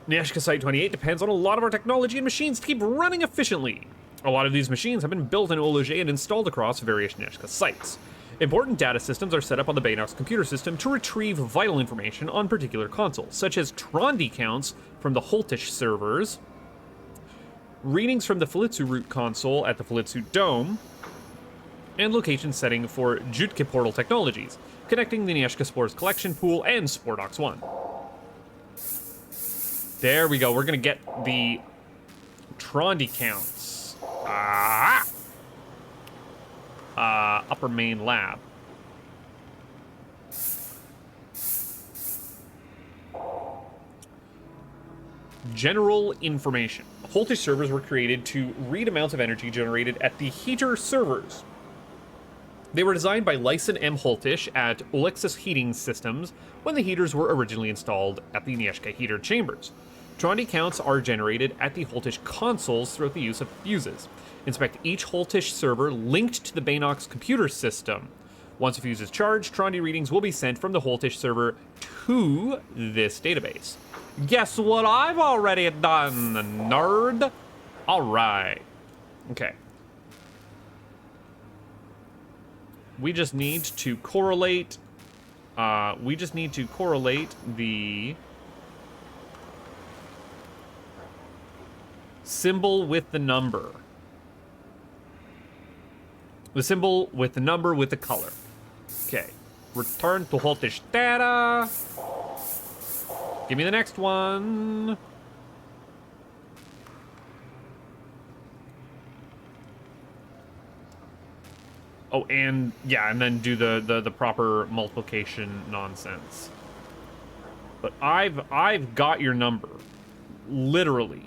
Neyyah Site 28 depends on a lot of our technology and machines to keep running efficiently. A lot of these machines have been built in Uluj and installed across various Neyyah sites. Important data systems are set up on the Baynox computer system to retrieve vital information on particular consoles, such as Trondi counts from the Holtish servers, readings from the Falitsu root console at the Falitsu Dome, and location setting for Jutke portal technologies, connecting the Neyyah Spores collection pool and Spordox 1. There we go, we're gonna get the Trondi counts. Upper main lab. General information. Holtish servers were created to read amounts of energy generated at the heater servers. They were designed by Lyson M. Holtish at Olexis Heating Systems when the heaters were originally installed at the Neyyah heater chambers. Trondi counts are generated at the Holtish consoles throughout the use of fuses. Inspect each Holtish server linked to the Baynox computer system. Once a fuse is charged, Trondi readings will be sent from the Holtish server to this database. Guess what I've already done, nerd? Alright. Okay. We just need to correlate... the... symbol with the number. The symbol with the number with the color. Okay. Return to Holtish data. Give me the next one. Oh, and yeah, and then do the proper multiplication nonsense. But I've got your number. Literally.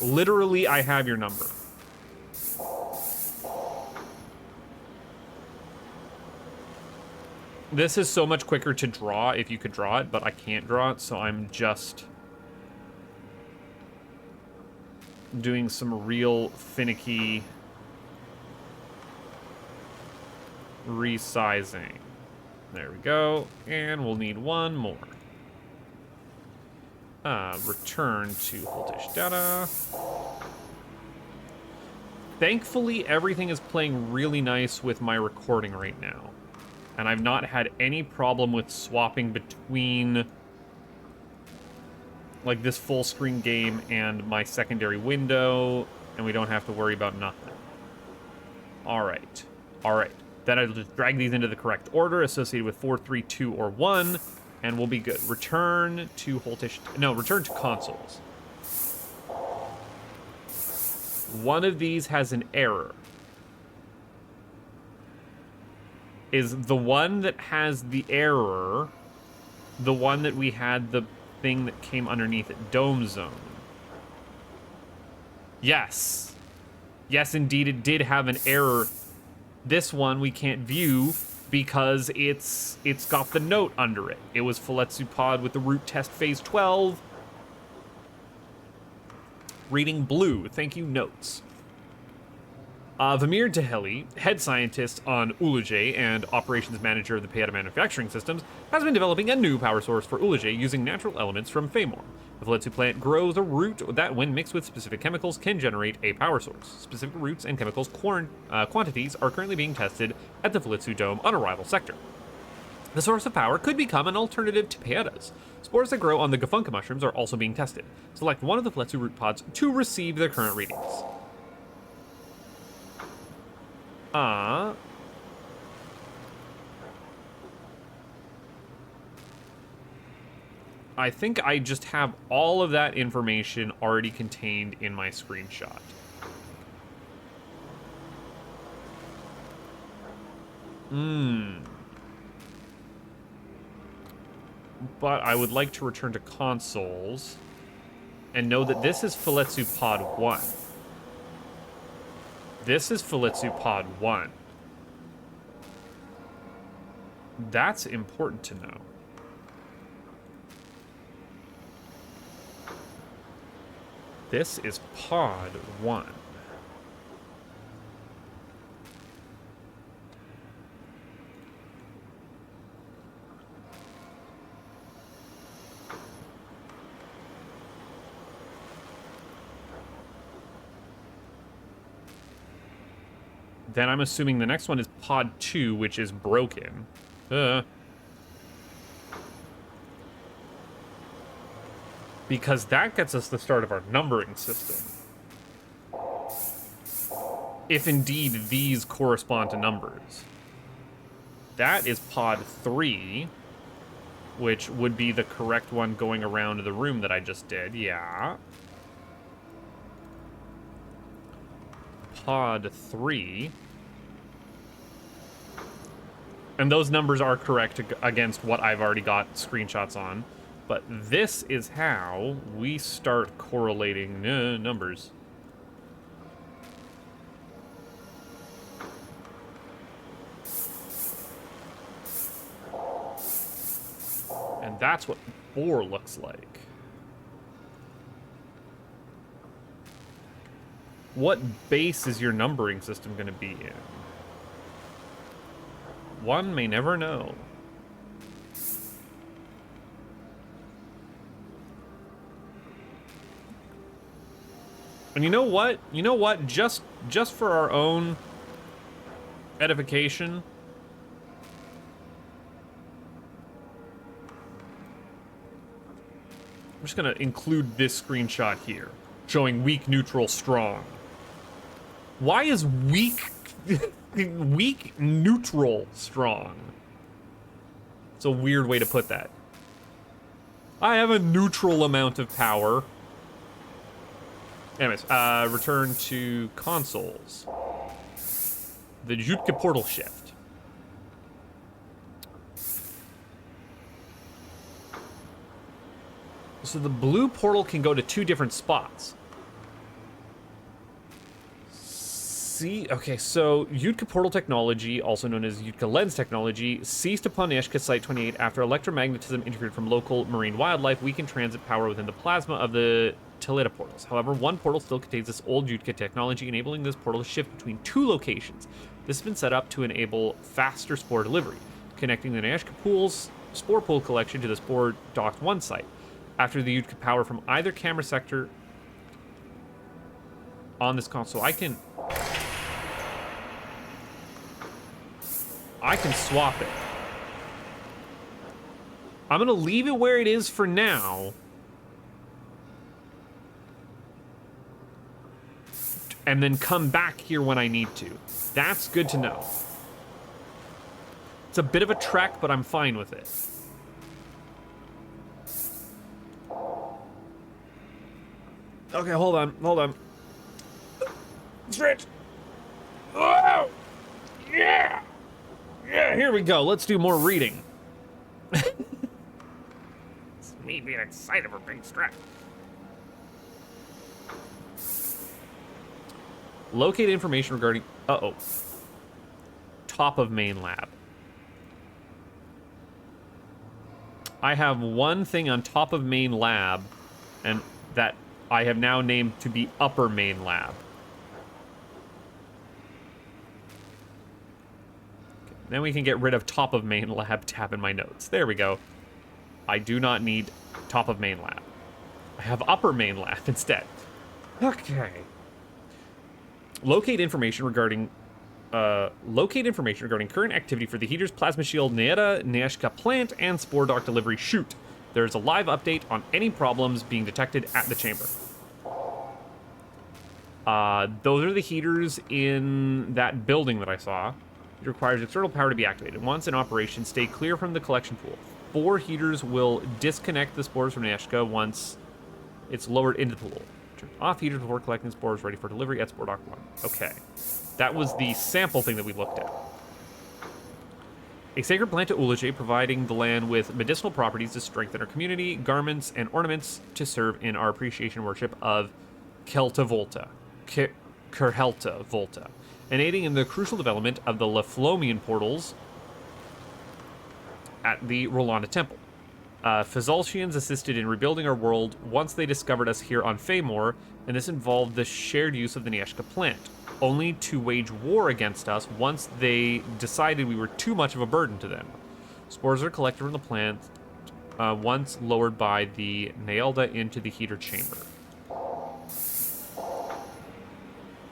Literally, I have your number. This is so much quicker to draw if you could draw it, but I can't draw it, so I'm just doing some real finicky resizing. There we go, and we'll need one more. Return to Holtish data. Thankfully, everything is playing really nice with my recording right now. And I've not had any problem with swapping between like this full screen game and my secondary window, and we don't have to worry about nothing. Alright. Alright. Then I'll just drag these into the correct order associated with 4, 3, 2, or 1, and we'll be good. Return to Holtish... No, return to consoles. One of these has an error. Is the one that has the error the one that we had the thing that came underneath it? Dome Zone. Yes. Yes, indeed, it did have an error. This one we can't view because it's got the note under it. It was Falitsu Pod with the root test phase 12. Reading blue. Thank you, notes. Vamir Deheli, head scientist on Uluj and operations manager of the Payada Manufacturing Systems, has been developing a new power source for Uluj using natural elements from Famor. The Falitsu plant grows a root that, when mixed with specific chemicals, can generate a power source. Specific roots and chemicals quantities are currently being tested at the Falitsu Dome on a rival sector. The source of power could become an alternative to Payadas. Spores that grow on the Gafunka mushrooms are also being tested. Select one of the Falitsu root pods to receive their current readings. I think I just have all of that information already contained in my screenshot. But I would like to return to consoles and know that this is Falitsu Pod 1. This is Falitsu Pod 1. That's important to know. This is Pod 1. Then I'm assuming the next one is pod 2, which is broken. Because that gets us the start of our numbering system. If indeed these correspond to numbers. That is pod 3, which would be the correct one going around the room that I just did. Yeah. Pod 3. And those numbers are correct against what I've already got screenshots on. But this is how we start correlating numbers. And that's what 4 looks like. What base is your numbering system going to be in? One may never know. And you know what? You know what? Just for our own edification, I'm just gonna include this screenshot here, showing weak, neutral, strong. Why is weak, weak, neutral, strong? It's a weird way to put that. I have a neutral amount of power. Anyways, return to consoles. The Jutka portal shift. So the blue portal can go to 2 different spots. See, okay, so Jutka portal technology, also known as Jutka lens technology, ceased upon Neyyah Site 28 after electromagnetism interfered from local marine wildlife, weakened transit power within the plasma of the Teleta portals. However, one portal still contains this old Jutka technology, enabling this portal to shift between 2 locations. This has been set up to enable faster spore delivery, connecting the Neyyah pool's spore pool collection to the spore docked 1 site. After the Jutka power from either camera sector on this console, I can swap it. I'm gonna leave it where it is for now. And then come back here when I need to. That's good to know. It's a bit of a trek, but I'm fine with it. Okay, hold on. Stretch. Oh! Yeah! Yeah, here we go. Let's do more reading. It's me being excited for being stretched. Locate information regarding... Uh-oh. Top of main lab. I have one thing on top of main lab, and that I have now named to be upper main lab. Okay, then we can get rid of top of main lab tab in my notes. There we go. I do not need top of main lab. I have upper main lab instead. Okay. Locate information regarding current activity for the heater's plasma shield, Neyyah plant, and spore dock delivery chute. There is a live update on any problems being detected at the chamber. Those are the heaters in that building that I saw. It requires external power to be activated. Once in operation, stay clear from the collection pool. 4 heaters will disconnect the spores from Neyyah once it's lowered into the pool. Turn off heaters before collecting spores ready for delivery at Spore Dock 1. Okay. That was the sample thing that we looked at. A sacred plant to Ulije, providing the land with medicinal properties to strengthen our community, garments, and ornaments to serve in our appreciation and worship of Kerhelta Volta, and aiding in the crucial development of the Leflomian portals at the Rolanda Temple. Fazaltians assisted in rebuilding our world once they discovered us here on Feymore, and this involved the shared use of the Neyyah plant, only to wage war against us once they decided we were too much of a burden to them. Spores are collected from the plant once lowered by the Neyyah into the heater chamber.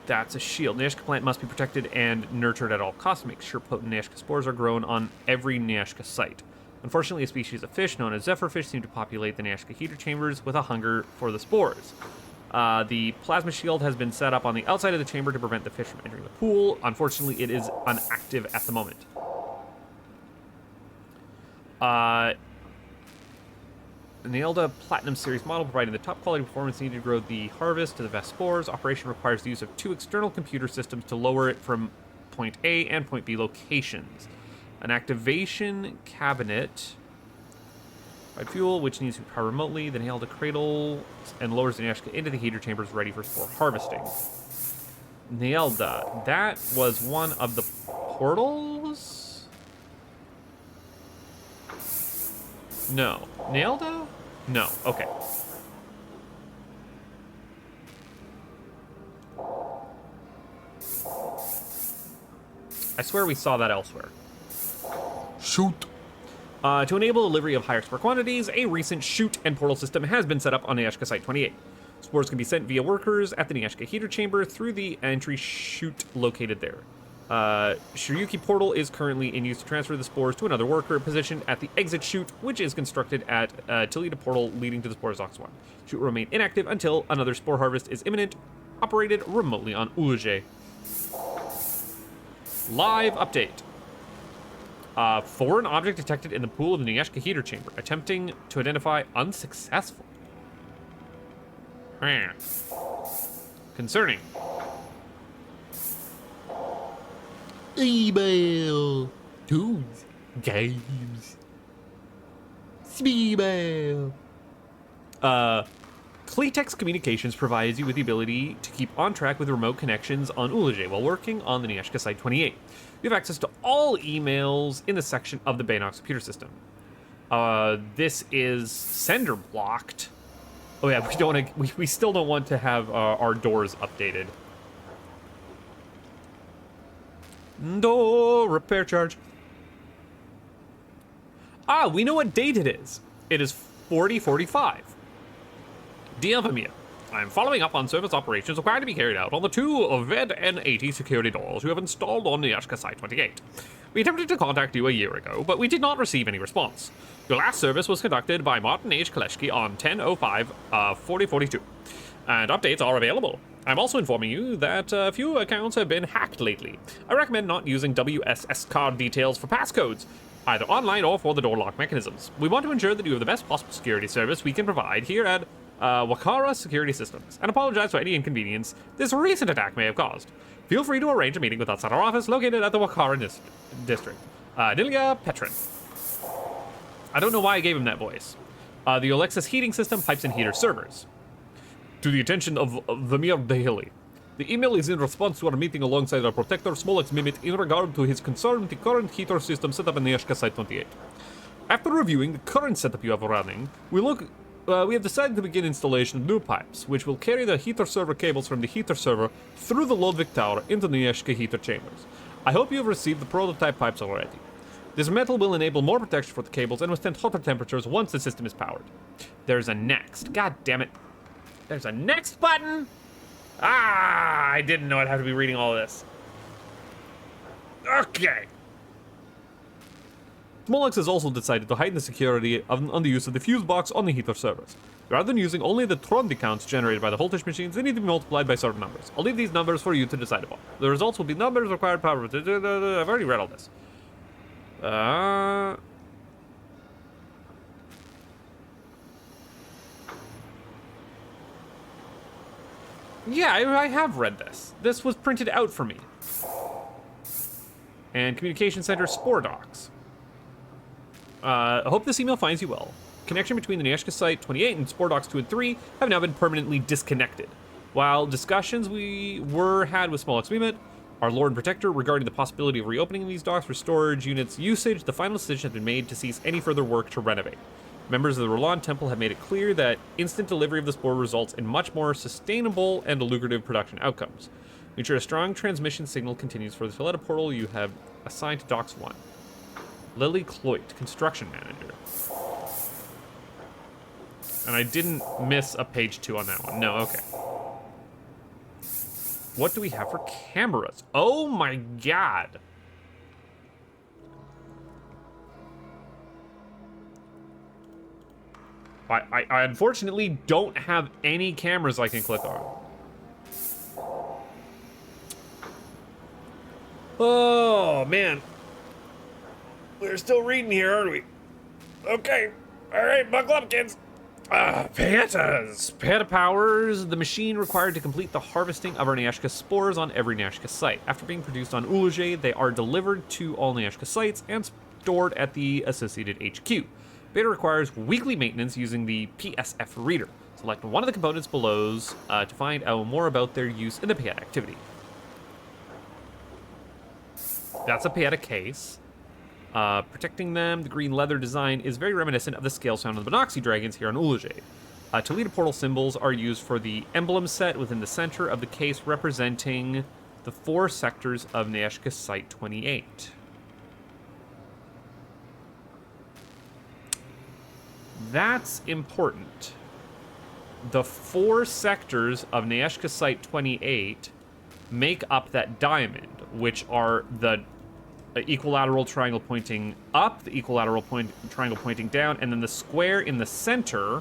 That's a shield. Nyashka plant must be protected and nurtured at all costs. Make sure potent Nyashka spores are grown on every Nyashka site. Unfortunately, a species of fish known as zephyrfish seem to populate the Nyashka heater chambers with a hunger for the spores. The plasma shield has been set up on the outside of the chamber to prevent the fish from entering the pool. Unfortunately, it is inactive at the moment. Neyyah Platinum Series model providing the top quality performance needed to grow the harvest to the best spores. Operation requires the use of 2 external computer systems to lower it from point A and point B locations. An activation cabinet. Provide fuel, which needs to be powered remotely. The Neyyah cradle and lowers the Nyashka into the heater chambers ready for spore harvesting. Neyyah, that was one of the portals? No. Neyyah? No. Okay. I swear we saw that elsewhere. Shoot. To enable delivery of higher spore quantities, a recent chute and portal system has been set up on Nyashka Site 28. Spores can be sent via workers at the Nyashka heater chamber through the entry chute located there. Shiryuki portal is currently in use to transfer the spores to another worker positioned at the exit chute, which is constructed at Toledo portal leading to the spores Ox 1. Chute will remain inactive until another spore harvest is imminent, operated remotely on Uluje. Live update. Foreign object detected in the pool of the Nyashka heater chamber. Attempting to identify unsuccessful. Concerning. Email. Tools. Games. Email. Cletex Communications provides you with the ability to keep on track with remote connections on Uluje while working on the Nyashka Site 28. You have access to all emails in the section of the Baynox computer system. This is sender blocked. Oh yeah, we still don't want to have our doors updated. Door repair charge. We know what date it is. It is 4045. Dear Vamir, I am following up on service operations required to be carried out on the 2 VED N80 security doors you have installed on Nyashka Site 28. We attempted to contact you a year ago, but we did not receive any response. Your last service was conducted by Martin H. Kaleshki on 10/05/4042, and updates are available. I'm also informing you that a few accounts have been hacked lately. I recommend not using WSS card details for passcodes, either online or for the door lock mechanisms. We want to ensure that you have the best possible security service we can provide here at Wakara Security Systems, and apologize for any inconvenience this recent attack may have caused. Feel free to arrange a meeting with us at our office located at the Wakara district. Neyyah Petrin. I don't know why I gave him that voice. The Alexis heating system, pipes and heater servers. To the attention of Vamir Dehili. The email is in response to our meeting alongside our protector, Smolix Mimit, in regard to his concern with the current heater system set up in Nyashka Site 28. After reviewing the current setup you have running, we have decided to begin installation of new pipes, which will carry the heater server cables from the heater server through the Lodvik Tower into the Nyashka heater chambers. I hope you have received the prototype pipes already. This metal will enable more protection for the cables and withstand hotter temperatures once the system is powered. There's a next. God damn it. There's a next button! I didn't know I'd have to be reading all of this. Okay. Smolix has also decided to heighten the security on the use of the fuse box on the heater servers. Rather than using only the Trond counts generated by the voltage machines, they need to be multiplied by certain numbers. I'll leave these numbers for you to decide upon. The results will be numbers required power. I've already read all this. Yeah, I have read this. This was printed out for me. And Communication Center Spore Docs. I hope this email finds you well. Connection between the Nyashka Site 28 and Spore Docs 2 and 3 have now been permanently disconnected. While discussions we had with Smolix Mimit, our Lord and Protector, regarding the possibility of reopening these docks for storage units usage, the final decision has been made to cease any further work to renovate. Members of the Roland Temple have made it clear that instant delivery of the spore results in much more sustainable and lucrative production outcomes. We ensure a strong transmission signal continues for the Toledo portal you have assigned to Docks 1. Lily Cloyt, Construction Manager. And I didn't miss a page 2 on that one. No, okay. What do we have for cameras? Oh my god. I unfortunately don't have any cameras I can click on. Oh, man. We're still reading here, aren't we? Okay. All right, buckle up, kids. Peatas. Peata powers the machine required to complete the harvesting of our Nyashka spores on every Nyashka site. After being produced on Uluje, they are delivered to all Nyashka sites and stored at the associated HQ. Beta requires weekly maintenance using the PSF reader. Select one of the components below to find out more about their use in the Peata activity. That's a Peata case. Protecting them, the green leather design is very reminiscent of the scale sound of the Monoxy dragons here on Uluje. Toledo portal symbols are used for the emblem set within the center of the case, representing the 4 sectors of Nyashka Site 28. That's important. The 4 sectors of Nyashka Site 28 make up that diamond, which are the equilateral triangle pointing up, the equilateral triangle pointing down, and then the square in the center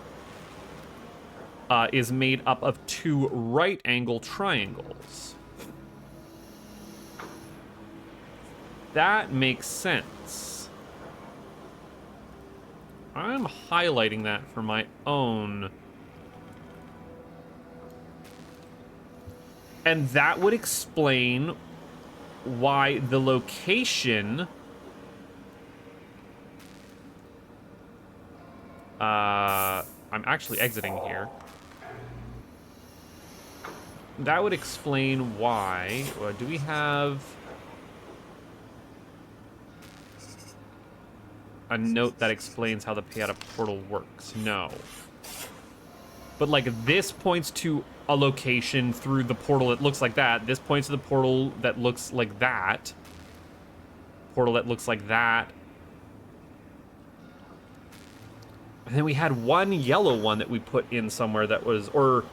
is made up of 2 right angle triangles. That makes sense. I'm highlighting that for my own. And that would explain why the location I'm actually exiting here. That would explain why. Do we have a note that explains how the Peata portal works? No. But like this points to a location through the portal that looks like that. This points to the portal that looks like that. Portal that looks like that. And then we had one yellow one that we put in somewhere that was, or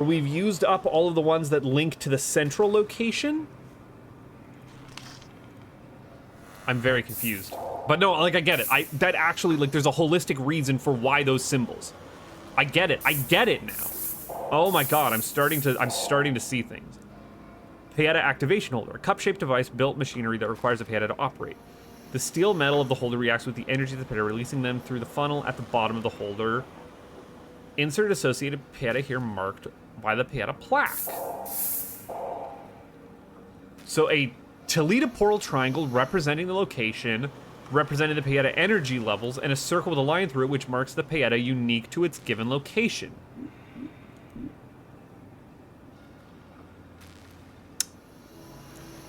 we've used up all of the ones that link to the central location. I'm very confused. But no, like I get it. That actually, like, there's a holistic reason for why those symbols. I get it. I get it now. Oh my god, I'm starting to see things. Peata activation holder, a cup-shaped device built machinery that requires a Peata to operate. The steel metal of the holder reacts with the energy of the Peata, releasing them through the funnel at the bottom of the holder. Insert associated Peata here marked by the Peata plaque. So a Toledo portal triangle representing the location, representing the Peata energy levels, and a circle with a line through it which marks the Peata unique to its given location.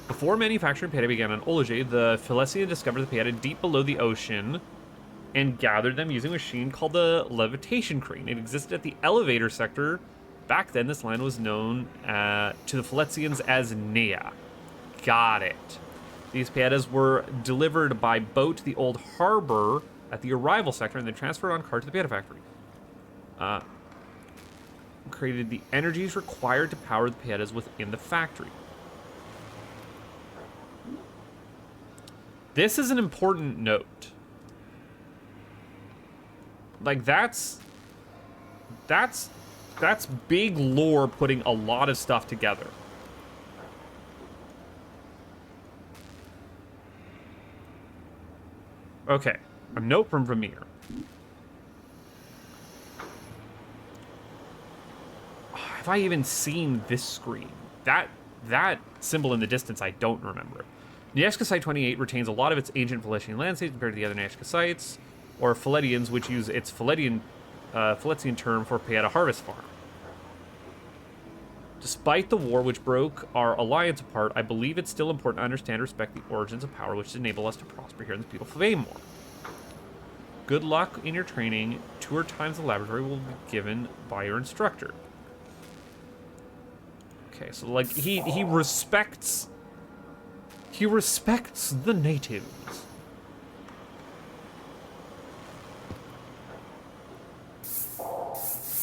Before manufacturing Peata began on Uluje, the Phyllesian discovered the Peata deep below the ocean and gathered them using a machine called the levitation crane. It existed at the elevator sector. Back then, this land was known to the Phyllesians as Neyyah. Got it. These Peatas were delivered by boat to the old harbor at the arrival sector and then transferred on car to the Peata factory. Created the energies required to power the Peatas within the factory. This is an important note. Like, that's big lore putting a lot of stuff together. Okay, a note from Vermeer. Have I even seen this screen? That symbol in the distance, I don't remember. Nyashka Site 28 retains a lot of its ancient Phyllesian landscapes compared to the other Nyashka sites, or Phyletians, which use its Phyllesian term for Peata harvest farm. Despite the war which broke our alliance apart, I believe it's still important to understand and respect the origins of power which enable us to prosper here in this beautiful Vaymore. Good luck in your training. Tour times the laboratory will be given by your instructor. Okay, so like he respects the natives.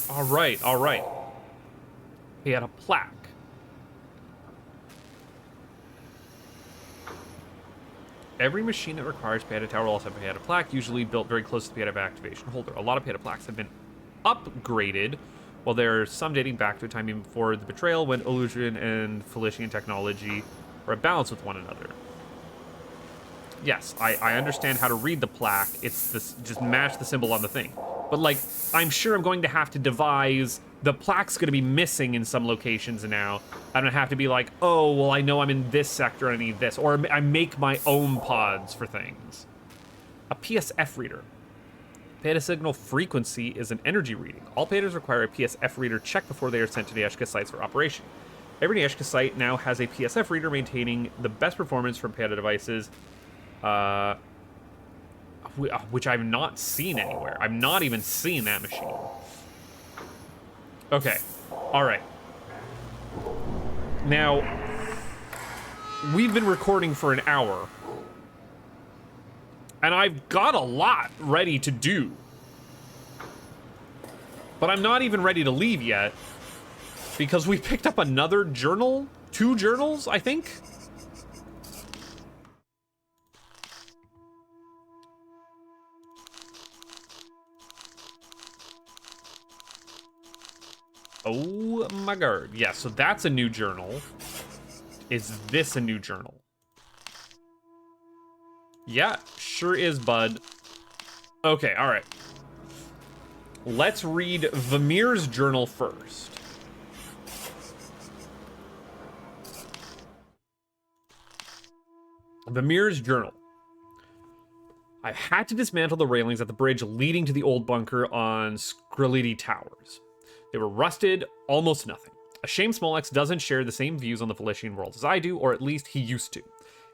All right. He had a plaque. Every machine that requires Panda Tower will also have a Panda plaque, usually built very close to the Panda activation holder. A lot of Panda plaques have been upgraded, while there are some dating back to a time even before the betrayal when illusion and Felician technology were at balance with one another. Yes, I understand how to read the plaque. It's this, just match the symbol on the thing. But, like, I'm sure I'm going to have to devise... The plaque's going to be missing in some locations now. I'm going to have to be like, oh, well, I know I'm in this sector, I need this. Or I make my own pods for things. A PSF reader. Panda signal frequency is an energy reading. All pandas require a PSF reader check before they are sent to Neyyah sites for operation. Every Neyyah site now has a PSF reader maintaining the best performance from Panda devices, which I've not seen anywhere. I've not even seen that machine. Okay, all right. Now, we've been recording for an hour, and I've got a lot ready to do. But I'm not even ready to leave yet, because we picked up another journal? 2 journals, I think? Oh my god. Yeah, so that's a new journal. Is this a new journal? Yeah, sure is, bud. Okay, alright. Let's read Vamir's journal first. Vamir's journal. I had to dismantle the railings at the bridge leading to the old bunker on Skrility Towers. They were rusted, almost nothing. A shame Smolex doesn't share the same views on the Felician world as I do, or at least he used to.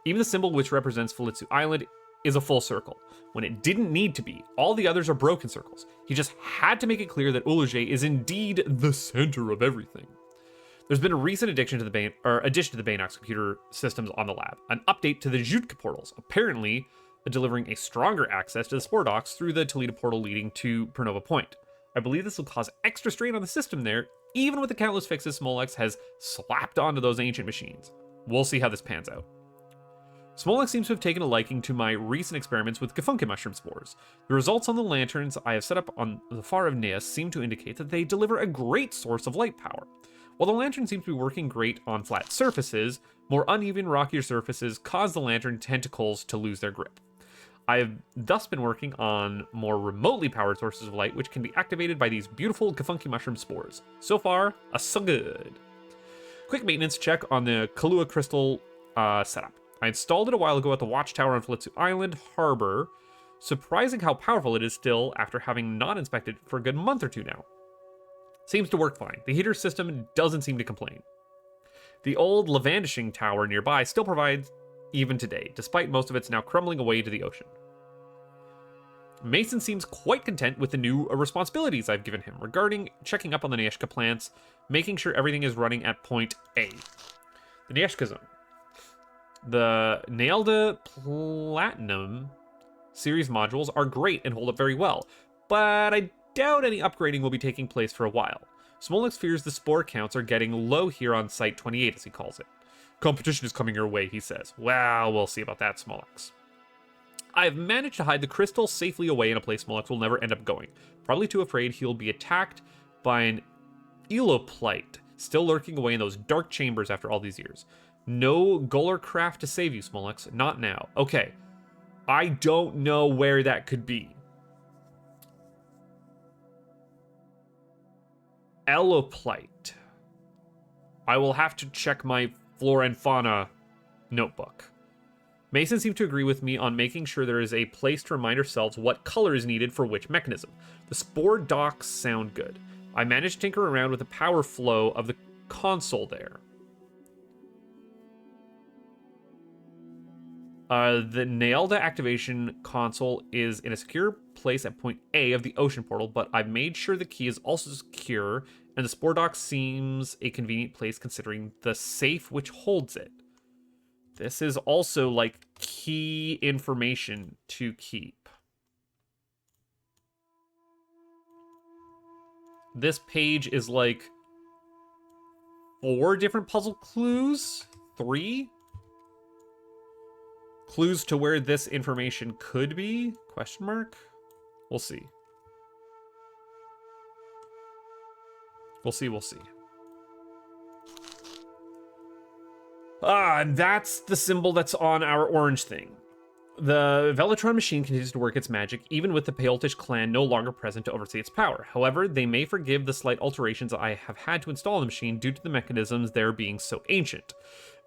Even the symbol which represents Falitsu Island is a full circle, when it didn't need to be. All the others are broken circles. He just had to make it clear that Uluje is indeed the center of everything. There's been a recent addition to the Baynox computer systems on the lab, an update to the Jutka portals, apparently delivering a stronger access to the Spore Docks through the Toledo portal leading to Pernova Point. I believe this will cause extra strain on the system there, even with the countless fixes Smolex has slapped onto those ancient machines. We'll see how this pans out. Smolex seems to have taken a liking to my recent experiments with Gefunke mushroom spores. The results on the lanterns I have set up on the far of Neyyah seem to indicate that they deliver a great source of light power. While the lantern seems to be working great on flat surfaces, more uneven, rockier surfaces cause the lantern tentacles to lose their grip. I have thus been working on more remotely powered sources of light, which can be activated by these beautiful Gefunke mushroom spores. So far, so good. Quick maintenance check on the Kahlua crystal setup. I installed it a while ago at the watchtower on Falitsu Island Harbor. Surprising how powerful it is still after having not inspected it for a good month or 2 now. Seems to work fine. The heater system doesn't seem to complain. The old Lavandishing tower nearby still provides even today, despite most of it's now crumbling away to the ocean. Mason seems quite content with the new responsibilities I've given him regarding checking up on the Neyyah plants, making sure everything is running at point A. The Neyyah zone. The Neyyah Platinum series modules are great and hold up very well, but I doubt any upgrading will be taking place for a while. Smolex fears the spore counts are getting low here on Site 28, as he calls it. Competition is coming your way, he says. Well, we'll see about that, Smolex. I've managed to hide the crystal safely away in a place Smolex will never end up going. Probably too afraid he'll be attacked by an Eloplite, still lurking away in those dark chambers after all these years. No Guller craft to save you, Smolex. Not now. Okay. I don't know where that could be. Eloplite. I will have to check my flora and fauna notebook. Mason seemed to agree with me on making sure there is a place to remind ourselves what color is needed for which mechanism. The spore docks sound good. I managed to tinker around with the power flow of the console there. The Neyyah activation console is in a secure place at point A of the ocean portal, but I've made sure the key is also secure, and the spore dock seems a convenient place considering the safe which holds it. This is also like key information to keep. This page is like 4 different puzzle clues? 3? clues to where this information could be? Question mark? We'll see. We'll see, we'll see. Ah, and that's the symbol that's on our orange thing. The Velatron machine continues to work its magic, even with the Peoltish clan no longer present to oversee its power. However, they may forgive the slight alterations I have had to install in the machine due to the mechanisms there being so ancient.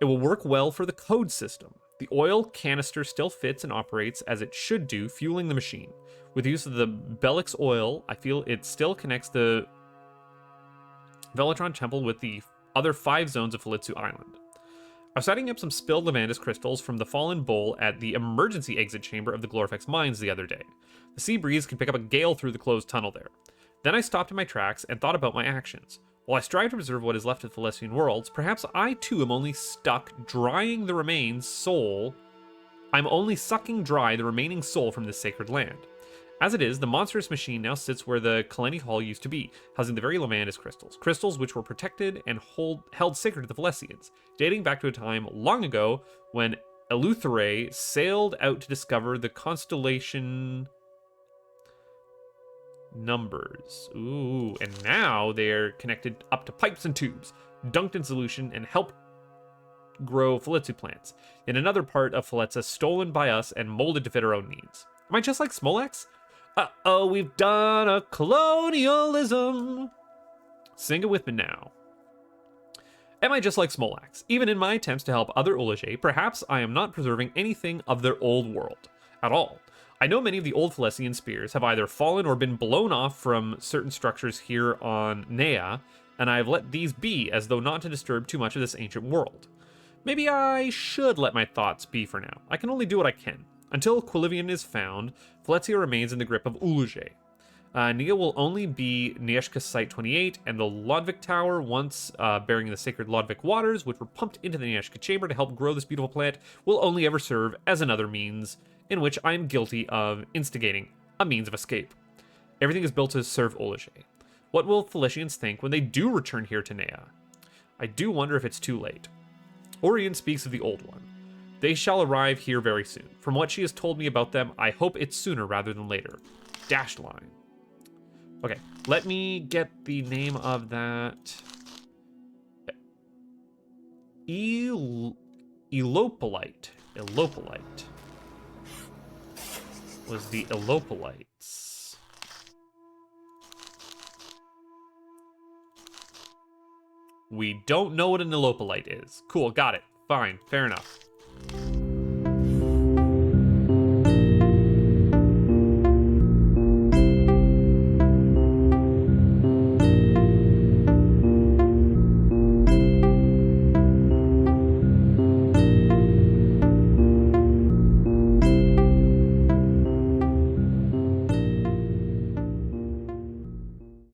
It will work well for the code system. The oil canister still fits and operates as it should do, fueling the machine. With the use of the Bellix oil, I feel it still connects the Velatron temple with the other 5 zones of Falitsu Island. I was setting up some spilled Lavandis crystals from the fallen bowl at the emergency exit chamber of the Glorifex mines the other day. The sea breeze can pick up a gale through the closed tunnel there. Then I stopped in my tracks and thought about my actions. While I strive to preserve what is left of the Celestian worlds, perhaps I too am only drying the remains soul. I'm only sucking dry the remaining soul from this sacred land. As it is, the monstrous machine now sits where the Kaleni Hall used to be, housing the very Lavandis crystals. Crystals which were protected and held sacred to the Felicians, dating back to a time long ago when Eleutherae sailed out to discover the constellation numbers. Ooh, and now they're connected up to pipes and tubes, dunked in solution, and help grow Falitsu plants. In another part of Falitza, stolen by us and molded to fit our own needs. Am I just like Smolex? Uh-oh, we've done a colonialism. Sing it with me now. Am I just like Smolax? Even in my attempts to help other Ulage, perhaps I am not preserving anything of their old world at all. I know many of the old Felician spears have either fallen or been blown off from certain structures here on Neyyah, and I have let these be as though not to disturb too much of this ancient world. Maybe I should let my thoughts be for now. I can only do what I can. Until Quilivian is found, Faletzia remains in the grip of Ulage. Neyyah will only be Nieshka Site 28, and the Lodvik Tower, once bearing the sacred Lodvik waters, which were pumped into the Nieshka chamber to help grow this beautiful plant, will only ever serve as another means in which I am guilty of instigating a means of escape. Everything is built to serve Ulage. What will Felicians think when they do return here to Neyyah? I do wonder if it's too late. Orion speaks of the Old One. They shall arrive here very soon. From what she has told me about them, I hope it's sooner rather than later. Dashed line. Okay, let me get the name of that. Elopolite. Elopolite. Was the Elopolites. We don't know what an Elopolite is. Cool, got it. Fine, fair enough.